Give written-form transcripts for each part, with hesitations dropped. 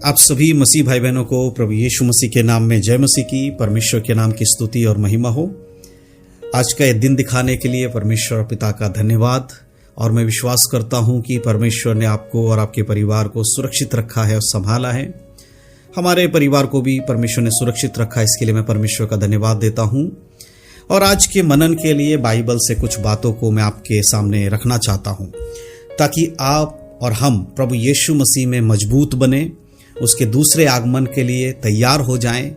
आप सभी मसीह भाई बहनों को प्रभु यीशु मसीह के नाम में जय मसीह की। परमेश्वर के नाम की स्तुति और महिमा हो। आज का ये दिन दिखाने के लिए परमेश्वर पिता का धन्यवाद। और मैं विश्वास करता हूं कि परमेश्वर ने आपको और आपके परिवार को सुरक्षित रखा है और संभाला है। हमारे परिवार को भी परमेश्वर ने सुरक्षित रखा है, इसके लिए मैं परमेश्वर का धन्यवाद देता हूं। और आज के मनन के लिए बाइबल से कुछ बातों को मैं आपके सामने रखना चाहता हूं, ताकि आप और हम प्रभु यीशु मसीह में मजबूत बने, उसके दूसरे आगमन के लिए तैयार हो जाएं।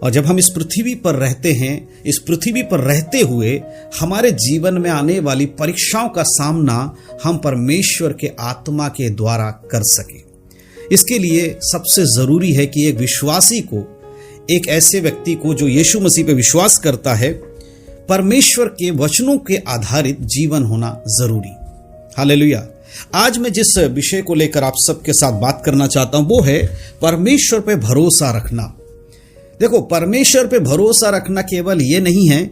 और जब हम इस पृथ्वी पर रहते हैं, इस पृथ्वी पर रहते हुए हमारे जीवन में आने वाली परीक्षाओं का सामना हम परमेश्वर के आत्मा के द्वारा कर सकें। इसके लिए सबसे जरूरी है कि एक विश्वासी को, एक ऐसे व्यक्ति को जो यीशु मसीह पे विश्वास करता है, परमेश्वर के वचनों के आधारित जीवन होना जरूरी। हालेलुया। आज मैं जिस विषय को लेकर आप सबके साथ बात करना चाहता हूं वो है परमेश्वर पे भरोसा रखना। देखो, परमेश्वर पे भरोसा रखना केवल ये नहीं है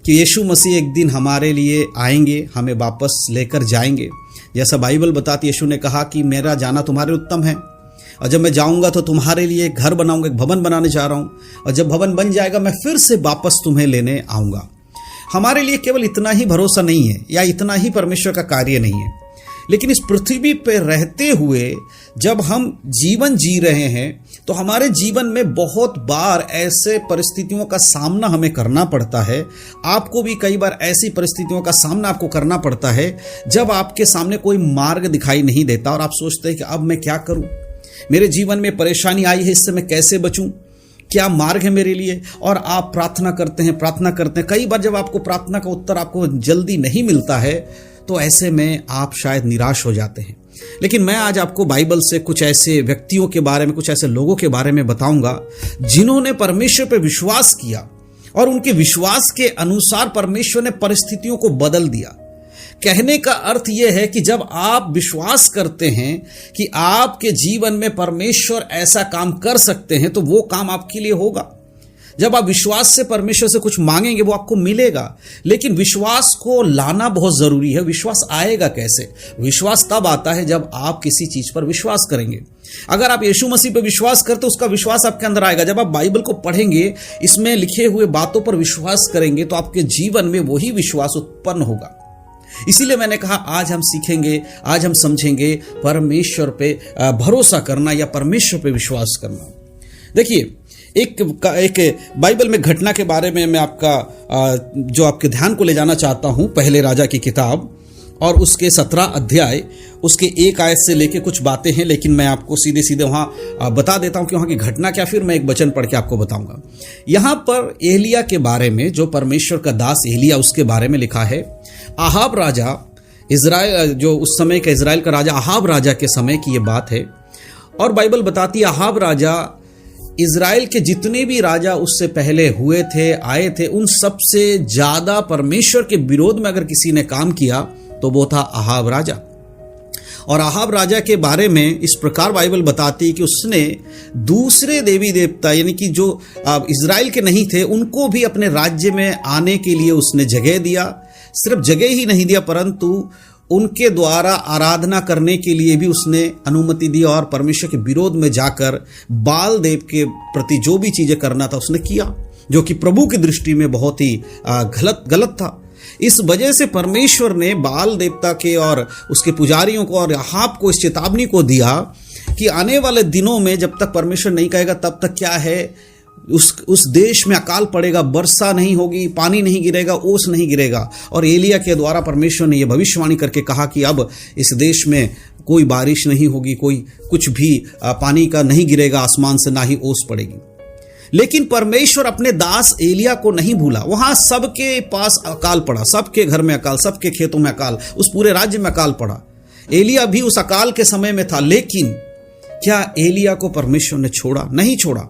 कि यीशु मसीह एक दिन हमारे लिए आएंगे, हमें वापस लेकर जाएंगे। जैसा बाइबल बताती, यीशु ने कहा कि मेरा जाना तुम्हारे उत्तम है, और जब मैं जाऊंगा तो तुम्हारे लिए एक घर बनाऊंगा, एक भवन बनाने जा रहा हूं, और जब भवन बन जाएगा मैं फिर से वापस तुम्हें लेने आऊंगा। हमारे लिए केवल इतना ही भरोसा नहीं है या इतना ही परमेश्वर का कार्य नहीं है, लेकिन इस पृथ्वी पर रहते हुए जब हम जीवन जी रहे हैं तो हमारे जीवन में बहुत बार ऐसे परिस्थितियों का सामना हमें करना पड़ता है। आपको भी कई बार ऐसी परिस्थितियों का सामना आपको करना पड़ता है जब आपके सामने कोई मार्ग दिखाई नहीं देता और आप सोचते हैं कि अब मैं क्या करूं, मेरे जीवन में परेशानी आई है, इससे मैं कैसे बचूं, क्या मार्ग है मेरे लिए। और आप प्रार्थना करते हैं। कई बार जब आपको प्रार्थना का उत्तर आपको जल्दी नहीं मिलता है तो ऐसे में आप शायद निराश हो जाते हैं। लेकिन मैं आज आपको बाइबल से कुछ ऐसे व्यक्तियों के बारे में, कुछ ऐसे लोगों के बारे में बताऊंगा जिन्होंने परमेश्वर पर विश्वास किया और उनके विश्वास के अनुसार परमेश्वर ने परिस्थितियों को बदल दिया। कहने का अर्थ यह है कि जब आप विश्वास करते हैं कि आपके जीवन में परमेश्वर ऐसा काम कर सकते हैं तो वो काम आपके लिए होगा। जब आप विश्वास से परमेश्वर से कुछ मांगेंगे वो आपको मिलेगा। लेकिन विश्वास को लाना बहुत जरूरी है। विश्वास आएगा कैसे? विश्वास तब आता है जब आप किसी चीज पर विश्वास करेंगे। अगर आप यीशु मसीह पर विश्वास करते उसका विश्वास आपके अंदर आएगा। जब आप बाइबल को पढ़ेंगे, इसमें लिखे हुए बातों पर विश्वास करेंगे तो आपके जीवन में वही विश्वास उत्पन्न होगा। इसीलिए मैंने कहा आज हम सीखेंगे, आज हम समझेंगे परमेश्वर पे भरोसा करना या परमेश्वर पे विश्वास करना। देखिए, एक बाइबल में घटना के बारे में मैं जो आपके ध्यान को ले जाना चाहता हूं। पहले राजा की किताब और उसके 17 अध्याय, उसके 1 आयत से लेके कुछ बातें हैं, लेकिन मैं आपको सीधे सीधे वहां बता देता हूं कि वहां की घटना क्या, फिर मैं एक वचन पढ़ के आपको बताऊंगा। यहां पर एलिया के बारे में, जो परमेश्वर का दास एलिया, उसके बारे में लिखा है। आहाब राजा, इजराइल, जो उस समय का इजराइल का राजा आहाब राजा के समय की ये बात है। और बाइबल बताती है आहाब राजा इजराइल के जितने भी राजा उससे पहले हुए थे, आए थे, उन सबसे ज्यादा परमेश्वर के विरोध में अगर किसी ने काम किया तो वो था आहाब राजा। और आहाब राजा के बारे में इस प्रकार बाइबल बताती है कि उसने दूसरे देवी देवता, यानी कि जो इजराइल के नहीं थे, उनको भी अपने राज्य में आने के लिए उसने जगह दिया। सिर्फ जगह ही नहीं दिया, परंतु उनके द्वारा आराधना करने के लिए भी उसने अनुमति दी। और परमेश्वर के विरोध में जाकर बाल देव के प्रति जो भी चीजें करना था उसने किया, जो कि प्रभु की दृष्टि में बहुत ही गलत था। इस वजह से परमेश्वर ने बाल देवता के और उसके पुजारियों को और आहाब को इस चेतावनी को दिया कि आने वाले दिनों में जब तक परमेश्वर नहीं कहेगा तब तक क्या है, उस देश में अकाल पड़ेगा, वर्षा नहीं होगी, पानी नहीं गिरेगा, ओस नहीं गिरेगा। और एलिया के द्वारा परमेश्वर ने यह भविष्यवाणी करके कहा कि अब इस देश में कोई बारिश नहीं होगी, कोई कुछ भी पानी का नहीं गिरेगा आसमान से, ना ही ओस पड़ेगी। लेकिन परमेश्वर अपने दास एलिया को नहीं भूला। वहां सबके पास अकाल पड़ा, सबके घर में अकाल, सबके खेतों में अकाल, उस पूरे राज्य में अकाल पड़ा। एलिया भी उस अकाल के समय में था। लेकिन क्या एलिया को परमेश्वर ने छोड़ा? नहीं छोड़ा।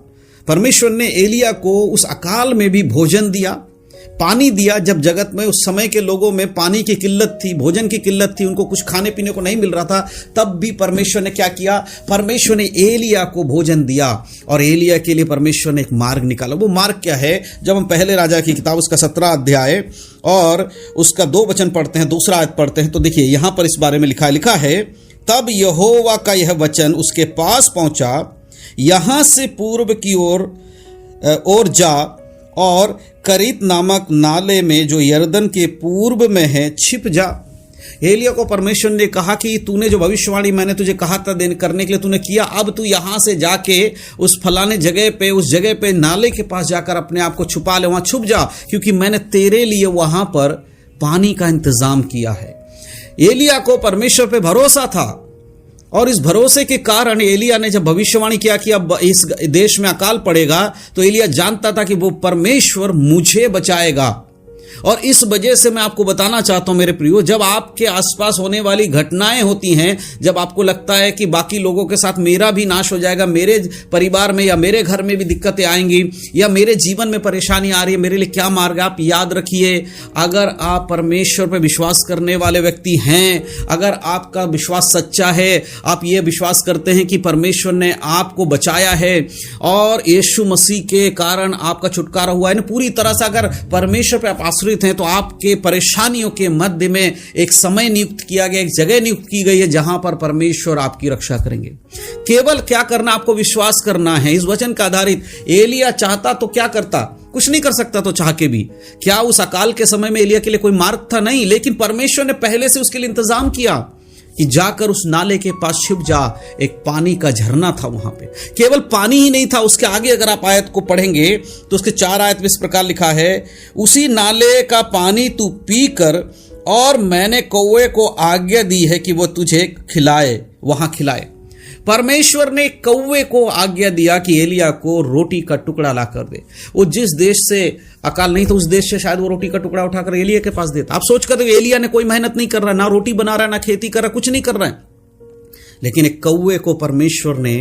परमेश्वर ने एलिया को उस अकाल में भी भोजन दिया, पानी दिया। जब जगत में उस समय के लोगों में पानी की किल्लत थी, भोजन की किल्लत थी, उनको कुछ खाने पीने को नहीं मिल रहा था, तब भी परमेश्वर ने क्या किया? परमेश्वर ने एलिया को भोजन दिया और एलिया के लिए परमेश्वर ने एक मार्ग निकाला। वो मार्ग क्या है? जब हम पहले राजा की किताब उसका 17 अध्याय और उसका 2 वचन पढ़ते हैं, दूसरा आयत पढ़ते हैं, तो देखिए यहां पर इस बारे में लिखा है, तब यहोवा का यह वचन उसके पास पहुंचा यहाँ से पूर्व की ओर जा और करीत नामक नाले में जो यरदन के पूर्व में है छिप जा। एलिया को परमेश्वर ने कहा कि तूने जो भविष्यवाणी मैंने तुझे कहा था करने के लिए तूने किया, अब तू यहां से जाके उस फलाने जगह पे, उस जगह पे नाले के पास जाकर अपने आप को छुपा ले, वहां छुप जा, क्योंकि मैंने तेरे लिए वहां पर पानी का इंतजाम किया है। एलिया को परमेश्वर पे भरोसा था और इस भरोसे के कारण एलिया ने जब भविष्यवाणी किया कि अब इस देश में अकाल पड़ेगा, तो एलिया जानता था कि वो परमेश्वर मुझे बचाएगा। और इस वजह से मैं आपको बताना चाहता हूं मेरे प्रियो, जब आपके आसपास होने वाली घटनाएं होती हैं, जब आपको लगता है कि बाकी लोगों के साथ मेरा भी नाश हो जाएगा, मेरे परिवार में या मेरे घर में भी दिक्कतें आएंगी, या मेरे जीवन में परेशानी आ रही है, मेरे लिए क्या मार्ग है, आप याद रखिए, अगर आप परमेश्वर पर विश्वास करने वाले व्यक्ति हैं, अगर आपका विश्वास सच्चा है, आप ये विश्वास करते हैं कि परमेश्वर ने आपको बचाया है और यीशु मसीह के कारण आपका छुटकारा हुआ है, पूरी तरह से अगर परमेश्वर पर आप आश्रित हैं, तो आपके परेशानियों के मध्य में एक समय नियुक्त किया गया, एक जगह नियुक्त की गई है जहां पर परमेश्वर आपकी रक्षा करेंगे। केवल क्या करना, आपको विश्वास करना है इस वचन का आधारित। एलिया चाहता तो क्या करता, कुछ नहीं कर सकता तो चाह के भी। क्या उस अकाल के समय में एलिया के लिए कोई मार्ग था? नहीं, लेकिन परमेश्वर ने पहले से उसके लिए इंतजाम किया कि जाकर उस नाले के पास छिप जा। एक पानी का झरना था वहां पे, केवल पानी ही नहीं था, उसके आगे अगर आप आयत को पढ़ेंगे तो उसके 4 आयत में इस प्रकार लिखा है, उसी नाले का पानी तू पी कर, और मैंने कौवे को आज्ञा दी है कि वो तुझे खिलाए, वहां खिलाए। परमेश्वर ने कौवे को आज्ञा दिया कि एलिया को रोटी का टुकड़ा ला कर दे। वो जिस देश से अकाल नहीं था, उस देश से शायद वो रोटी का टुकड़ा उठाकर एलिया के पास देता। आप सोच कर एलिया ने कोई मेहनत नहीं कर रहा, ना रोटी बना रहा है, ना खेती कर रहा, कुछ नहीं कर रहा है, लेकिन एक कौवे को परमेश्वर ने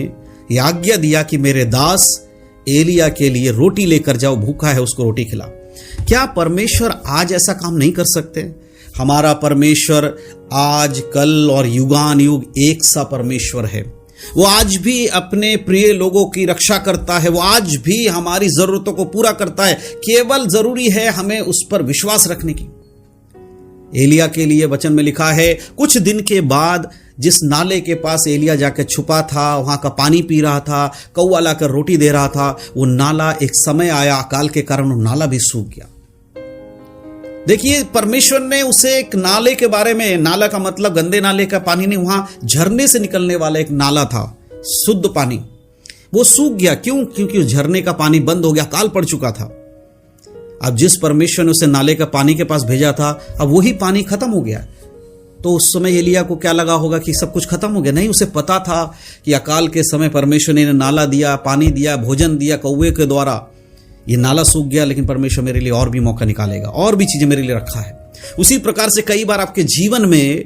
आज्ञा दिया कि मेरे दास एलिया के लिए रोटी लेकर जाओ, भूखा है, उसको रोटी खिला। क्या परमेश्वर आज ऐसा काम नहीं कर सकते? हमारा परमेश्वर आज, कल और युगान युग एक सा परमेश्वर है। वो आज भी अपने प्रिय लोगों की रक्षा करता है, वो आज भी हमारी जरूरतों को पूरा करता है। केवल जरूरी है हमें उस पर विश्वास रखने की। एलिया के लिए वचन में लिखा है, कुछ दिन के बाद जिस नाले के पास एलिया जाकर छुपा था, वहां का पानी पी रहा था, कौवा लाकर रोटी दे रहा था, वो नाला एक समय आया, अकाल के कारण वो नाला भी सूख गया। देखिए, परमेश्वर ने उसे एक नाले के बारे में, नाला का मतलब गंदे नाले का पानी नहीं, वहां झरने से निकलने वाला एक नाला था, शुद्ध पानी, वो सूख गया। क्यों? क्योंकि उस झरने का पानी बंद हो गया, अकाल पड़ चुका था। अब जिस परमेश्वर ने उसे नाले का पानी के पास भेजा था, अब वही पानी खत्म हो गया। तो उस समय एलिया को क्या लगा होगा कि सब कुछ खत्म हो गया? नहीं, उसे पता था कि अकाल के समय परमेश्वर ने नाला दिया, पानी दिया, भोजन दिया कौवे के द्वारा, ये नाला सूख गया, लेकिन परमेश्वर मेरे लिए और भी मौका निकालेगा, और भी चीजें मेरे लिए रखा है। उसी प्रकार से कई बार आपके जीवन में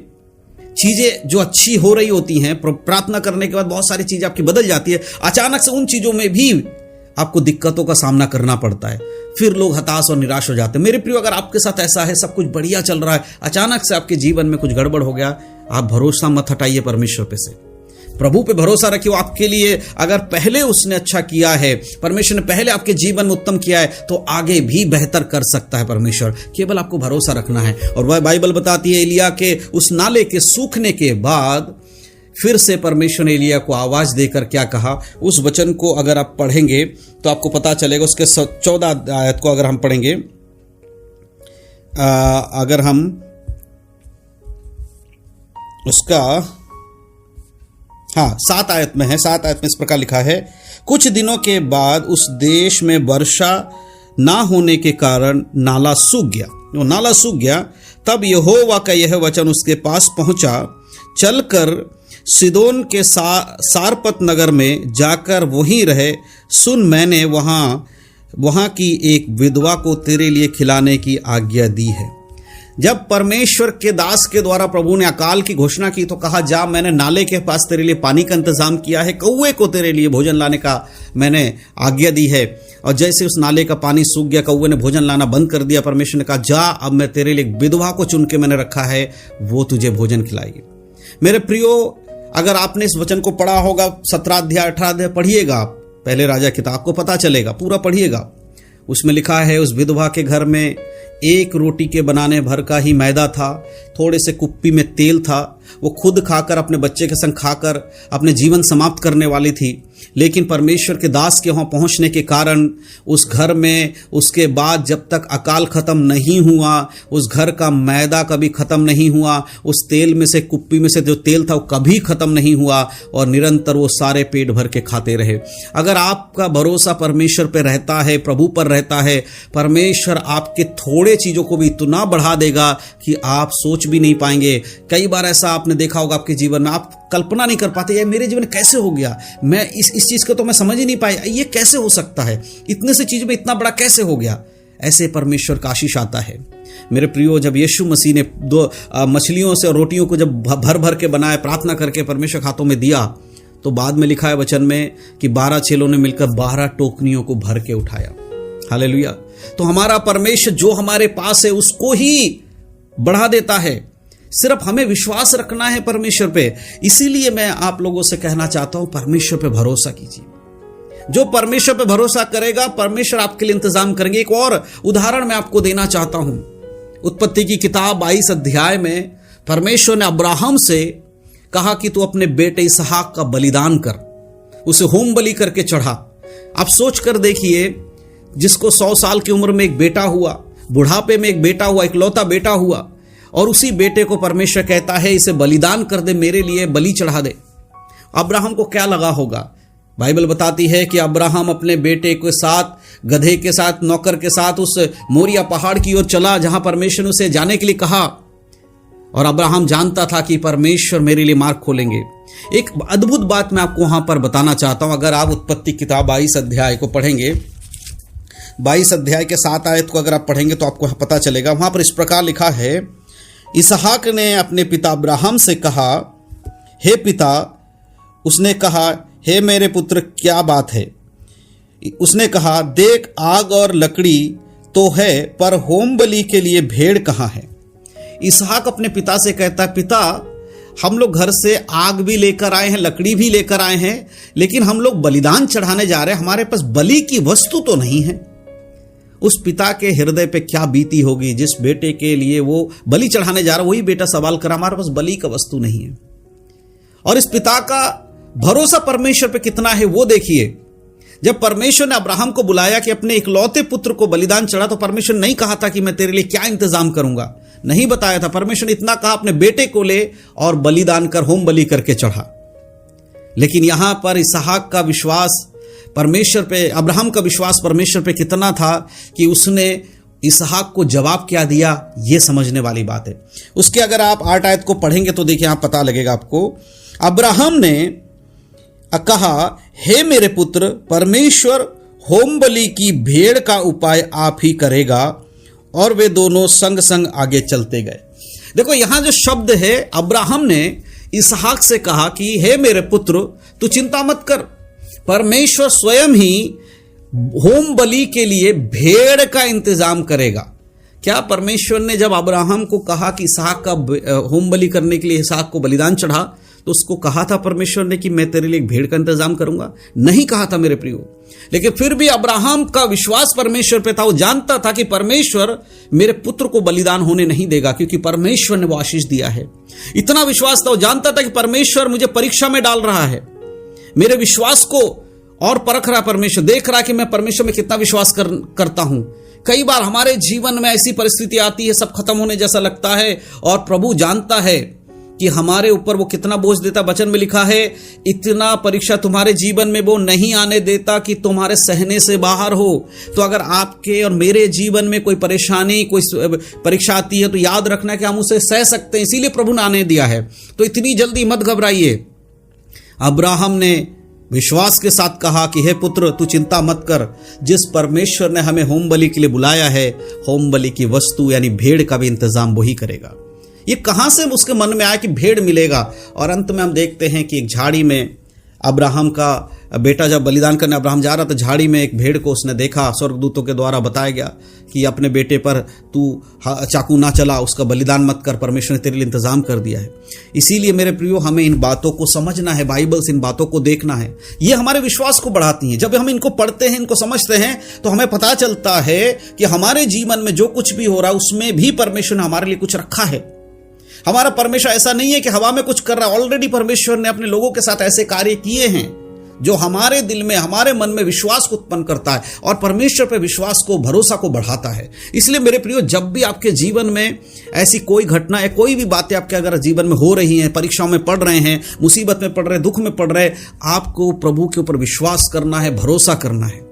चीजें जो अच्छी हो रही होती हैं, प्रार्थना करने के बाद बहुत सारी चीजें आपकी बदल जाती है, अचानक से उन चीजों में भी आपको दिक्कतों का सामना करना पड़ता है, फिर लोग हताश और निराश हो जाते हैं। मेरे प्रियो, अगर आपके साथ ऐसा है, सब कुछ बढ़िया चल रहा है, अचानक से आपके जीवन में कुछ गड़बड़ हो गया, आप भरोसा मत हटाइए परमेश्वर पे से, प्रभु पे भरोसा रखिए। आपके लिए अगर पहले उसने अच्छा किया है, परमेश्वर ने पहले आपके जीवन में उत्तम किया है, तो आगे भी बेहतर कर सकता है परमेश्वर। केवल आपको भरोसा रखना है। और वह बाइबल बताती है, एलिया के उस नाले के सूखने के बाद फिर से परमेश्वर ने एलिया को आवाज देकर क्या कहा, उस वचन को अगर आप पढ़ेंगे तो आपको पता चलेगा। उसके 14 आयत को अगर हम पढ़ेंगे, अगर हम उसका 7 आयत में है, 7 आयत में इस प्रकार लिखा है, कुछ दिनों के बाद उस देश में वर्षा ना होने के कारण नाला सूख गया। वो नाला सूख गया, तब यहोवा का यह वचन उसके पास पहुंचा, चलकर सिदोन के सारपत नगर में जाकर वहीं रहे। सुन, मैंने वहां की एक विधवा को तेरे लिए खिलाने की आज्ञा दी है। जब परमेश्वर के दास के द्वारा प्रभु ने अकाल की घोषणा की, तो कहा, जा, मैंने नाले के पास तेरे लिए पानी का इंतजाम किया है, कौवे को तेरे लिए भोजन लाने का मैंने आज्ञा दी है। और जैसे उस नाले का पानी सूख गया, कौवे ने भोजन लाना बंद कर दिया, परमेश्वर ने कहा, जा, अब मैं तेरे लिए विधवा को चुन के मैंने रखा है, वो तुझे भोजन खिलाएगी। मेरे प्रियो, अगर आपने इस वचन को पढ़ा होगा, 17 अध्याय 18 अध्याय पढ़िएगा, पहले राजा किताब, आपको पता चलेगा, पूरा पढ़िएगा। उसमें लिखा है, उस विधवा के घर में एक रोटी के बनाने भर का ही मैदा था, थोड़े से कुप्पी में तेल था। वो खुद खाकर, अपने बच्चे के संग खाकर अपने जीवन समाप्त करने वाली थी, लेकिन परमेश्वर के दास के वहाँ पहुँचने के कारण उस घर में उसके बाद जब तक अकाल खत्म नहीं हुआ, उस घर का मैदा कभी खत्म नहीं हुआ, उस तेल में से, कुप्पी में से जो तेल था वो कभी खत्म नहीं हुआ और निरंतर वो सारे पेट भर के खाते रहे। अगर आपका भरोसा परमेश्वर पर रहता है, प्रभु पर रहता है, परमेश्वर आपके थोड़े चीज़ों को भी इतना बढ़ा देगा कि आप सोच भी नहीं पाएंगे। कई बार ऐसा आपने देखा होगा आपके जीवन में, आप कल्पना नहीं कर पाते, ये मेरे जीवन में कैसे हो गया, मैं इस चीज़ को तो मैं समझ ही नहीं पाया, ये कैसे हो सकता है, इतने से चीज़ में इतना बड़ा कैसे हो गया। ऐसे परमेश्वर का आशीष आता है। मेरे प्रियो, जब यीशु मसीह ने 2 मछलियों से और रोटियों को जब भर भर के बनाया, प्रार्थना करके परमेश्वर हाथों में दिया, तो बाद में लिखा है वचन में कि 12 चेलों ने मिलकर 12 टोकनियों को भर के उठाया। हालेलुया। तो हमारा परमेश्वर जो हमारे पास है उसको ही बढ़ा देता है, सिर्फ हमें विश्वास रखना है परमेश्वर पे। इसीलिए मैं आप लोगों से कहना चाहता हूं, परमेश्वर पे भरोसा कीजिए। जो परमेश्वर पे भरोसा करेगा, परमेश्वर आपके लिए इंतजाम करेंगे। एक और उदाहरण मैं आपको देना चाहता हूं। उत्पत्ति की किताब 22 अध्याय में परमेश्वर ने अब्राहम से कहा कि तू अपने बेटे इसहाक का बलिदान कर, उसे होम बलि करके चढ़ा। आप सोच कर देखिए, जिसको 100 साल की उम्र में एक बेटा हुआ, बुढ़ापे में एक बेटा हुआ, इकलौता बेटा हुआ, और उसी बेटे को परमेश्वर कहता है इसे बलिदान कर दे, मेरे लिए बलि चढ़ा दे। अब्राहम को क्या लगा होगा? बाइबल बताती है कि अब्राहम अपने बेटे के साथ, गधे के साथ, नौकर के साथ उस मोरिया पहाड़ की ओर चला जहां परमेश्वर ने उसे जाने के लिए कहा। और अब्राहम जानता था कि परमेश्वर मेरे लिए मार्ग खोलेंगे। एक अद्भुत बात मैं आपको वहां पर बताना चाहता हूं। अगर आप उत्पत्ति किताब 22 अध्याय को पढ़ेंगे, 22 अध्याय के 7 आयत को अगर आप पढ़ेंगे तो आपको पता चलेगा। वहां पर इस प्रकार लिखा है, इसहाक ने अपने पिता अब्राहम से कहा, हे पिता। उसने कहा, हे मेरे पुत्र, क्या बात है? उसने कहा, देख, आग और लकड़ी तो है, पर होम बलि के लिए भेड़ कहाँ है? इसहाक अपने पिता से कहता है, पिता, हम लोग घर से आग भी लेकर आए हैं, लकड़ी भी लेकर आए हैं, लेकिन हम लोग बलिदान चढ़ाने जा रहे हैं, हमारे पास बलि की वस्तु तो नहीं है। उस पिता के हृदय पे क्या बीती होगी, जिस बेटे के लिए वो बलि चढ़ाने जा रहा, वही बेटा सवाल करा, हमारे पास बलि का वस्तु नहीं है। और इस पिता का भरोसा परमेश्वर पे कितना है वो देखिए। जब परमेश्वर ने अब्राहम को बुलाया कि अपने इकलौते पुत्र को बलिदान चढ़ा, तो परमेश्वर नहीं कहा था कि मैं तेरे लिए क्या इंतजाम करूंगा, नहीं बताया था। परमेश्वर ने इतना कहा, अपने बेटे को ले और बलिदान कर, होम बलि करके चढ़ा। लेकिन यहां पर इसहाक का विश्वास परमेश्वर पे, अब्राहम का विश्वास परमेश्वर पे कितना था कि उसने इसहाक को जवाब क्या दिया, यह समझने वाली बात है। उसके अगर आप 8 आयत को पढ़ेंगे तो देखिए, यहां पता लगेगा आपको। अब्राहम ने कहा, हे मेरे पुत्र, परमेश्वर होम बलि की भेड़ का उपाय आप ही करेगा। और वे दोनों संग संग आगे चलते गए। देखो, यहां जो शब्द है, अब्राहम ने इसहाक से कहा कि हे मेरे पुत्र, तू चिंता मत कर, परमेश्वर स्वयं ही होम बलि के लिए भेड़ का इंतजाम करेगा। क्या परमेश्वर ने जब अब्राहम को कहा कि इसहाक का होम बलि करने के लिए इसहाक को बलिदान चढ़ा, तो उसको कहा था परमेश्वर ने कि मैं तेरे लिए एक भेड़ का इंतजाम करूंगा? नहीं कहा था मेरे प्रियो। लेकिन फिर भी अब्राहम का विश्वास परमेश्वर पे था। वो जानता था कि परमेश्वर मेरे पुत्र को बलिदान होने नहीं देगा, क्योंकि परमेश्वर ने वो आशीष दिया है। इतना विश्वास था, वो जानता था कि परमेश्वर मुझे परीक्षा में डाल रहा है, मेरे विश्वास को और परख रहा। परमेश्वर देख रहा है कि मैं परमेश्वर में कितना विश्वास करता हूं। कई बार हमारे जीवन में ऐसी परिस्थिति आती है, सब खत्म होने जैसा लगता है, और प्रभु जानता है कि हमारे ऊपर वो कितना बोझ देता। वचन में लिखा है, इतना परीक्षा तुम्हारे जीवन में वो नहीं आने देता कि तुम्हारे सहने से बाहर हो। तो अगर आपके और मेरे जीवन में कोई परेशानी, कोई परीक्षा आती है, तो याद रखना कि हम उसे सह सकते हैं, इसीलिए प्रभु ने आने दिया है। तो इतनी जल्दी मत घबराइए। अब्राहम ने विश्वास के साथ कहा कि हे पुत्र, तू चिंता मत कर, जिस परमेश्वर ने हमें होम बलि के लिए बुलाया है, होम बलि की वस्तु यानी भेड़ का भी इंतजाम वही करेगा। ये कहां से उसके मन में आया कि भेड़ मिलेगा? और अंत में हम देखते हैं कि एक झाड़ी में अब्राहम का बेटा जब बलिदान करने अब्राहम जा रहा था, झाड़ी में एक भेड़ को उसने देखा। स्वर्गदूतों के द्वारा बताया गया कि अपने बेटे पर तू चाकू ना चला, उसका बलिदान मत कर, परमेश्वर ने तेरे लिए इंतजाम कर दिया है। इसीलिए मेरे प्रियो, हमें इन बातों को समझना है, बाइबल से इन बातों को देखना है। ये हमारे विश्वास को बढ़ाती हैं। जब हम इनको पढ़ते हैं, इनको समझते हैं, तो हमें पता चलता है कि हमारे जीवन में जो कुछ भी हो रहा है उसमें भी परमेश्वर ने हमारे लिए कुछ रखा है। हमारा परमेश्वर ऐसा नहीं है कि हवा में कुछ कर रहा है। ऑलरेडी परमेश्वर ने अपने लोगों के साथ ऐसे कार्य किए हैं जो हमारे दिल में, हमारे मन में विश्वास को उत्पन्न करता है और परमेश्वर पे विश्वास को, भरोसा को बढ़ाता है। इसलिए मेरे प्रियो, जब भी आपके जीवन में ऐसी कोई घटना या कोई भी बातें आपके अगर जीवन में हो रही हैं, परीक्षाओं में पढ़ रहे हैं, मुसीबत में पढ़ रहे हैं, दुख में पढ़ रहे हैं, आपको प्रभु के ऊपर विश्वास करना है, भरोसा करना है।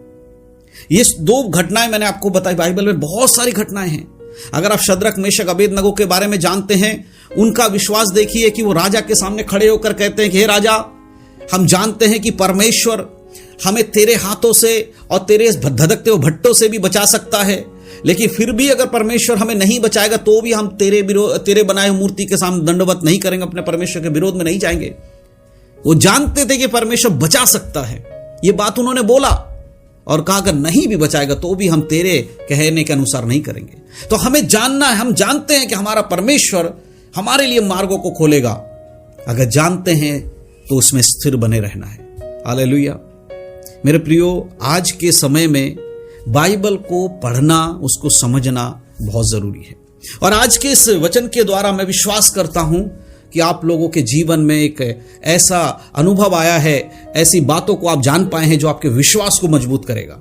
ये दो घटनाएं मैंने आपको बताई, बाइबल में बहुत सारी घटनाएं हैं। अगर आप शद्रक, मेशक, अबेदनगो के बारे में जानते हैं, उनका विश्वास देखिए कि वो राजा के सामने खड़े होकर कहते हैं कि हे राजा, हम जानते हैं कि परमेश्वर हमें तेरे हाथों से और तेरे धधकते हुए भट्टों से भी बचा सकता है, लेकिन फिर भी अगर परमेश्वर हमें नहीं बचाएगा तो भी हम तेरे बनाए हुए मूर्ति के सामने दंडवत नहीं करेंगे, अपने परमेश्वर के विरोध में नहीं जाएंगे। वो जानते थे कि परमेश्वर बचा सकता है, ये बात उन्होंने बोला और कहा अगर नहीं भी बचाएगा तो भी हम तेरे कहने के अनुसार नहीं करेंगे। तो हमें जानना है, हम जानते हैं कि हमारा परमेश्वर हमारे लिए मार्गों को खोलेगा। अगर जानते हैं तो उसमें स्थिर बने रहना है। हालेलुया। मेरे प्रियो, आज के समय में बाइबल को पढ़ना, उसको समझना बहुत जरूरी है। और आज के इस वचन के द्वारा मैं विश्वास करता हूं कि आप लोगों के जीवन में एक ऐसा अनुभव आया है, ऐसी बातों को आप जान पाए हैं जो आपके विश्वास को मजबूत करेगा,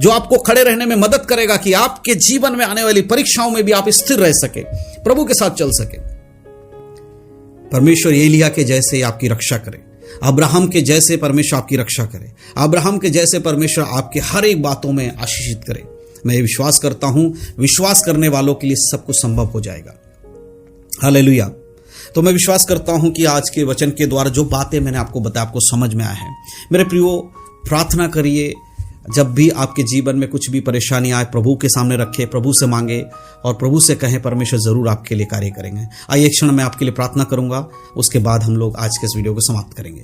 जो आपको खड़े रहने में मदद करेगा कि आपके जीवन में आने वाली परीक्षाओं में भी आप स्थिर रह सके, प्रभु के साथ चल सके। परमेश्वर एलिया के जैसे आपकी रक्षा करे, अब्राहम के जैसे परमेश्वर आपकी रक्षा करे, अब्राहम के जैसे परमेश्वर आपके हर एक बातों में आशीषित करे। मैं ये विश्वास करता हूं, विश्वास करने वालों के लिए सब कुछ संभव हो जाएगा। हालेलुया। तो मैं विश्वास करता हूं कि आज के वचन के द्वारा जो बातें मैंने आपको बताया, आपको समझ में आया है। मेरे प्रियो, प्रार्थना करिए, जब भी आपके जीवन में कुछ भी परेशानी आए, प्रभु के सामने रखें, प्रभु से मांगे और प्रभु से कहें, परमेश्वर जरूर आपके लिए कार्य करेंगे। आइए एक क्षण मैं आपके लिए प्रार्थना करूंगा, उसके बाद हम लोग आज के इस वीडियो को समाप्त करेंगे।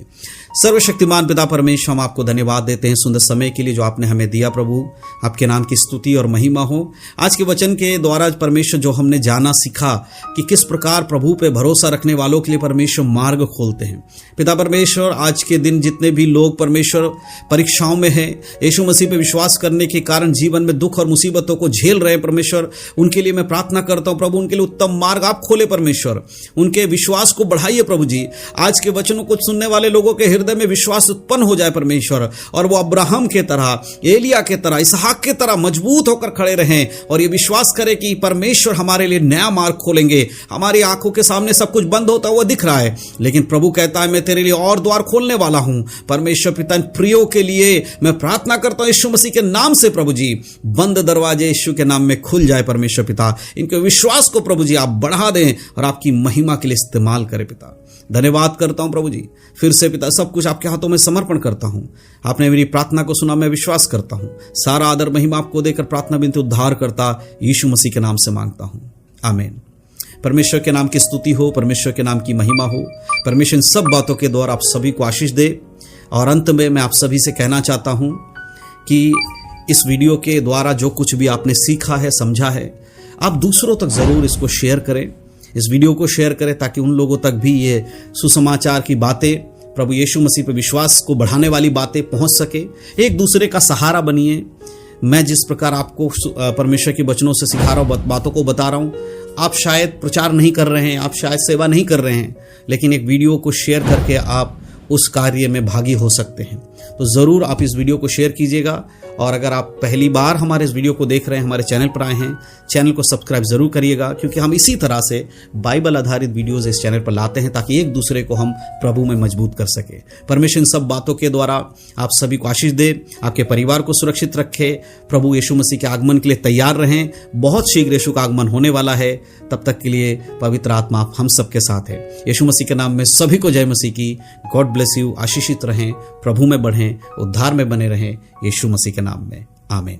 सर्वशक्तिमान पिता परमेश्वर, हम आपको धन्यवाद देते हैं सुंदर समय के लिए जो आपने हमें दिया। प्रभु, आपके नाम की स्तुति और महिमा हो। आज के वचन के द्वारा परमेश्वर जो हमने जाना, सीखा कि किस प्रकार प्रभु पे भरोसा रखने वालों के लिए परमेश्वर मार्ग खोलते हैं। पिता परमेश्वर, आज के दिन जितने भी लोग परमेश्वर परीक्षाओं में हैं, यीशु मसीह पे विश्वास करने के कारण जीवन में दुख और मुसीबतों को झेल रहे हैं परमेश्वर, उनके लिए मैं प्रार्थना करता हूं प्रभु, उनके लिए उत्तम मार्ग आप खोले परमेश्वर, उनके विश्वास को बढ़ाइए प्रभु जी। आज के वचनों को सुनने वाले लोगों के हृदय में विश्वास उत्पन्न हो जाए परमेश्वर, और वो अब्राहम के तरह, एलिया के तरह, इसहाक के तरह मजबूत होकर खड़े रहें और ये विश्वास करें कि परमेश्वर हमारे लिए नया मार्ग खोलेंगे। हमारी आंखों के सामने सब कुछ बंद होता हुआ दिख रहा है, लेकिन प्रभु कहता है मैं तेरे लिए और द्वार खोलने वाला हूं। परमेश्वर पिता, प्रियो के लिए मैं प्रार्थना करता हूं यीशु मसीह के नाम से प्रभु जी, बंद दरवाजे यीशु के नाम में खुल जाए परमेश्वर पिता। इनके विश्वास को प्रभु जी आप बढ़ा दें और आपकी महिमा के लिए इस्तेमाल करें पिता। धन्यवाद करता हूं प्रभु जी, फिर से पिता सब कुछ आपके हाथों में समर्पण करता हूं। आपने मेरी प्रार्थना को सुना, मैं विश्वास करता हूं। सारा आदर महिमा आपको देकर प्रार्थना बिनती उद्धार करता यीशु मसीह के नाम से मांगता हूं, आमीन। परमेश्वर के नाम की स्तुति हो, परमेश्वर के नाम की महिमा हो। परमेश्वर इन सब बातों के द्वारा आप सभी को आशीष दे। और अंत में मैं आप सभी से कहना चाहता हूं कि इस वीडियो के द्वारा जो कुछ भी आपने सीखा है, समझा है, आप दूसरों तक जरूर इसको शेयर करें, इस वीडियो को शेयर करें, ताकि उन लोगों तक भी ये सुसमाचार की बातें, प्रभु यीशु मसीह पर विश्वास को बढ़ाने वाली बातें पहुंच सके। एक दूसरे का सहारा बनिए। मैं जिस प्रकार आपको परमेश्वर के वचनों से सिखा रहा हूँ, बातों को बता रहा हूँ, आप शायद प्रचार नहीं कर रहे हैं, आप शायद सेवा नहीं कर रहे हैं, लेकिन एक वीडियो को शेयर करके आप उस कार्य में भागी हो सकते हैं। तो ज़रूर आप इस वीडियो को शेयर कीजिएगा। और अगर आप पहली बार हमारे इस वीडियो को देख रहे हैं, हमारे चैनल पर आए हैं, चैनल को सब्सक्राइब जरूर करिएगा, क्योंकि हम इसी तरह से बाइबल आधारित वीडियोस इस चैनल पर लाते हैं ताकि एक दूसरे को हम प्रभु में मजबूत कर सके। परमेश्वर इन सब बातों के द्वारा आप सभी को आशीष दे, आपके परिवार को सुरक्षित रखे। प्रभु यीशु मसीह के आगमन के लिए तैयार रहें। बहुत शीघ्र यीशु का आगमन होने वाला है। तब तक के लिए पवित्र आत्मा आप हम सबके साथ है। यीशु मसीह के नाम में सभी को जय मसीह की। God bless you. आशीषित रहें, प्रभु में बढ़ें, उद्धार में बने रहें, यीशु मसीह के नाम में, आमीन।